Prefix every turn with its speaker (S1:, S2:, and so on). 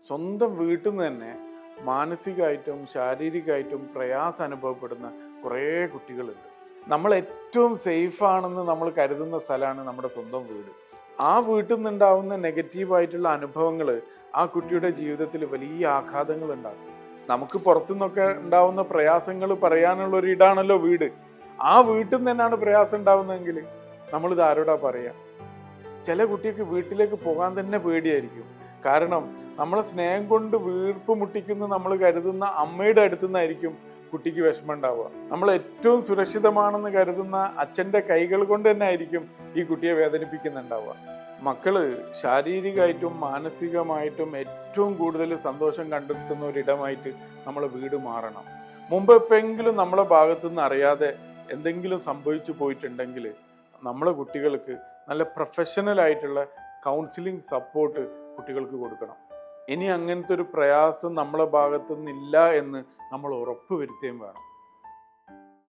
S1: സ്വന്തം വീട്ടിൽ നിന്ന് തന്നെ മാനസികമായിട്ടും ശാരീരികമായിട്ടും പ്രയാസം അനുഭവപ്പെടുന്ന കുറേ കുട്ടികളുണ്ട്. നമ്മൾ ഏറ്റവും സേഫ് ആണെന്ന് നമ്മൾ കരുതുന്ന സ്ഥലമാണ് നമ്മുടെ സ്വന്തം വീട്. ആ വീട്ടിൽ നിന്നുണ്ടാവുന്ന നെഗറ്റീവായിട്ടുള്ള അനുഭവങ്ങൾ ആ കുട്ടിയുടെ ജീവിതത്തിൽ വലിയ ആഘാതങ്ങൾ ഉണ്ടാക്കും. നമുക്ക് പുറത്തുനിന്നൊക്കെ ഉണ്ടാവുന്ന പ്രയാസങ്ങൾ പറയാനുള്ള ഒരു ഇടാണല്ലോ വീട്. ആ വീട്ടിൽ നിന്ന് തന്നെയാണ് പ്രയാസം ഉണ്ടാവുന്നതെങ്കിൽ നമ്മളിത് ആരോടാ പറയാ? ചില കുട്ടിക്ക് വീട്ടിലേക്ക് പോകാൻ തന്നെ പേടിയായിരിക്കും. കാരണം നമ്മളെ സ്നേഹം കൊണ്ട് വീർപ്പ് മുട്ടിക്കുന്ന നമ്മൾ കരുതുന്ന അമ്മയുടെ അടുത്തു നിന്നായിരിക്കും കുട്ടിക്ക് വിഷമം ഉണ്ടാവുക. നമ്മൾ ഏറ്റവും സുരക്ഷിതമാണെന്ന് കരുതുന്ന അച്ഛൻ്റെ കൈകൾ കൊണ്ട് തന്നെ ആയിരിക്കും ഈ കുട്ടിയെ വേദനിപ്പിക്കുന്നുണ്ടാവുക. മക്കള് ശാരീരികമായിട്ടും മാനസികമായിട്ടും ഏറ്റവും കൂടുതൽ സന്തോഷം കണ്ടെത്തുന്ന ഒരിടമായിട്ട് നമ്മളെ വീട് മാറണം. മുമ്പ് എപ്പോഴെങ്കിലും നമ്മളെ ഭാഗത്തുനിന്ന് അറിയാതെ എന്തെങ്കിലും സംഭവിച്ചു പോയിട്ടുണ്ടെങ്കിൽ നമ്മളെ കുട്ടികൾക്ക് നല്ല പ്രൊഫഷണൽ ആയിട്ടുള്ള കൗൺസിലിംഗ് സപ്പോർട്ട് കുട്ടികൾക്ക് കൊടുക്കണം. ഇനി അങ്ങനത്തെ ഒരു പ്രയാസം നമ്മളെ ഭാഗത്തുനിന്നില്ല എന്ന് നമ്മൾ ഉറപ്പ് വരുത്തുകയും വേണം.